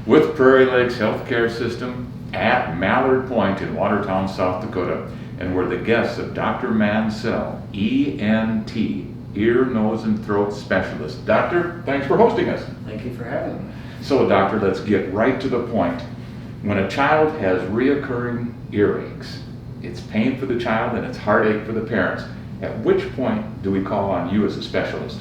with Prairie Lakes Healthcare System at Mallard Point in Watertown, South Dakota, and we're the guests of Dr. Mancell, ENT, ear, nose, and throat specialist. Doctor, thanks for hosting us. Thank you for having me. So, doctor, let's get right to the point. When a child has reoccurring earaches, it's pain for the child and it's heartache for the parents. At which point do we call on you as a specialist?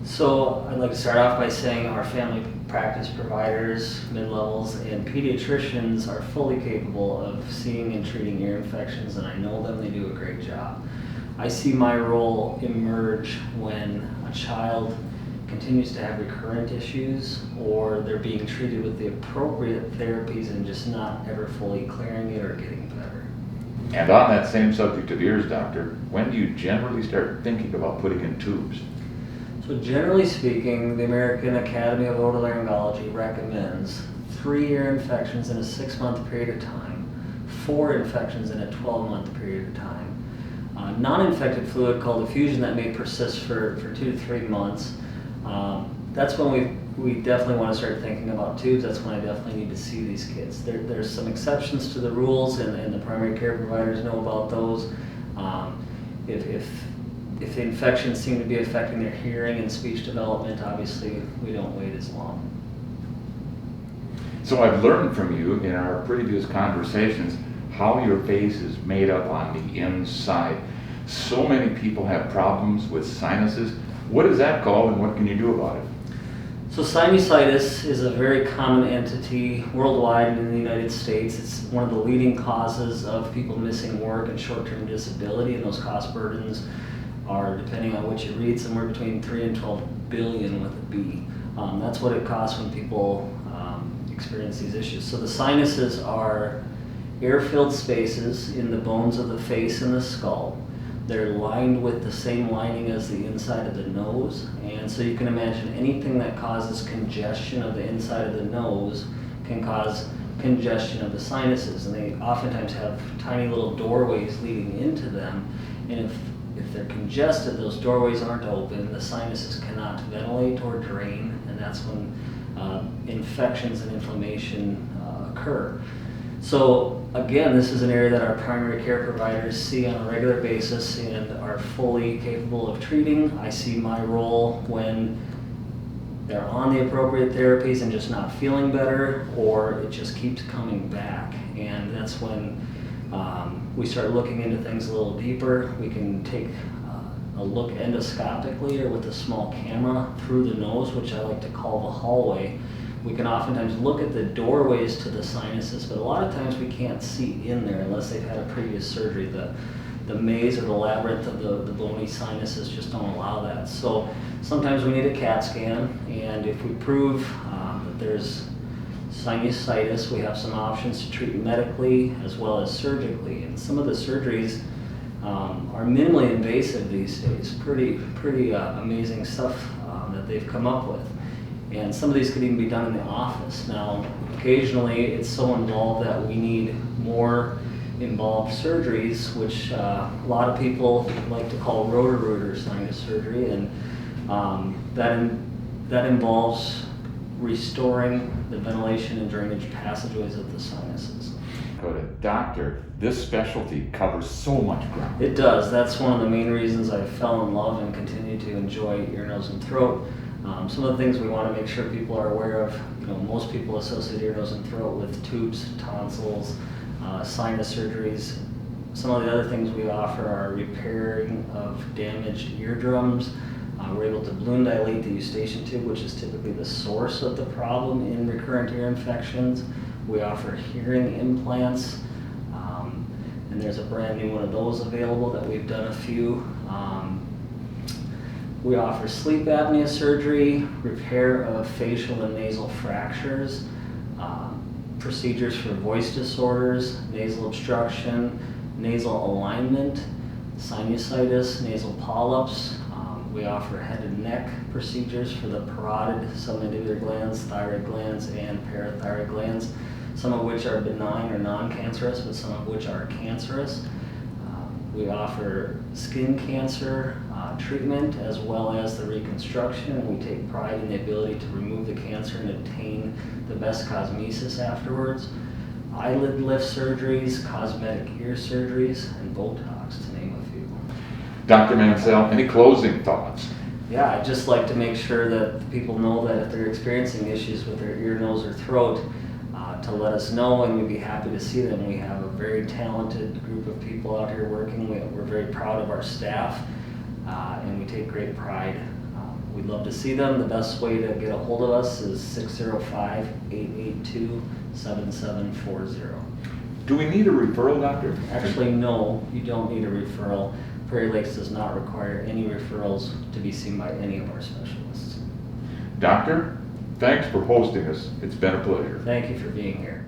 So I'd like to start off by saying our family practice providers, mid-levels, and pediatricians are fully capable of seeing and treating ear infections, and I know them, they do a great job. I see my role emerge when a child continues to have recurrent issues or they're being treated with the appropriate therapies and just not ever fully clearing it or getting better. And on that same subject of ears, doctor, when do you generally start thinking about putting in tubes? So generally speaking, the American Academy of Otolaryngology recommends 3 ear infections in a 6-month period of time, 4 infections in a 12-month period of time. Non-infected fluid called effusion that may persist for 2 to 3 months. That's when we definitely want to start thinking about tubes. That's when I definitely need to see these kids. There's some exceptions to the rules, and the primary care providers know about those. If the infections seem to be affecting their hearing and speech development, obviously we don't wait as long. So I've learned from you in our previous conversations how your face is made up on the inside. So many people have problems with sinuses. What is that called and what can you do about it? So sinusitis is a very common entity worldwide and in the United States. It's one of the leading causes of people missing work and short-term disability, and those cost burdens are, depending on what you read, somewhere between 3 and 12 billion with a B. That's what it costs when people experience these issues. So the sinuses are air-filled spaces in the bones of the face and the skull. They're lined with the same lining as the inside of the nose, and so you can imagine anything that causes congestion of the inside of the nose can cause congestion of the sinuses, and they oftentimes have tiny little doorways leading into them, and if they're congested, those doorways aren't open, the sinuses cannot ventilate or drain, and that's when infections and inflammation occur. So again, this is an area that our primary care providers see on a regular basis and are fully capable of treating. I see my role when they're on the appropriate therapies and just not feeling better, or it just keeps coming back. And that's when we start looking into things a little deeper. We can take a look endoscopically or with a small camera through the nose, which I like to call the hallway. We can oftentimes look at the doorways to the sinuses, but a lot of times we can't see in there unless they've had a previous surgery. The maze or the labyrinth of the bony sinuses just don't allow that. So sometimes we need a CAT scan, and if we prove that there's sinusitis, we have some options to treat medically as well as surgically. And some of the surgeries are minimally invasive these days. Pretty amazing stuff that they've come up with. And some of these could even be done in the office. Now, occasionally it's so involved that we need more involved surgeries, which a lot of people like to call rotor-rooter sinus surgery, and that involves restoring the ventilation and drainage passageways of the sinuses. Doctor, this specialty covers so much ground. It does. That's one of the main reasons I fell in love and continue to enjoy ear, nose, and throat. Some of the things we want to make sure people are aware of, most people associate ear, nose, and throat with tubes, tonsils, sinus surgeries. Some of the other things we offer are repairing of damaged eardrums. We're able to balloon dilate the eustachian tube, which is typically the source of the problem in recurrent ear infections. We offer hearing implants, and there's a brand new one of those available that we've done a few. We offer sleep apnea surgery, repair of facial and nasal fractures, procedures for voice disorders, nasal obstruction, nasal alignment, sinusitis, nasal polyps. We offer head and neck procedures for the parotid submandibular glands, thyroid glands, and parathyroid glands, some of which are benign or non-cancerous, but some of which are cancerous. We offer skin cancer treatment as well as the reconstruction, and we take pride in the ability to remove the cancer and obtain the best cosmesis afterwards, eyelid lift surgeries, cosmetic ear surgeries, and Botox, to name a few. Dr. Mancell, any closing thoughts? Yeah, I'd just like to make sure that people know that if they're experiencing issues with their ear, nose, or throat, to let us know, and we'd be happy to see them. We have a very talented group of people out here working. We're very proud of our staff, and we take great pride. We'd love to see them. The best way to get a hold of us is 605-882-7740. Do we need a referral, doctor? Actually, no, you don't need a referral. Prairie Lakes does not require any referrals to be seen by any of our specialists. Doctor, thanks for hosting us. It's been a pleasure. Thank you for being here.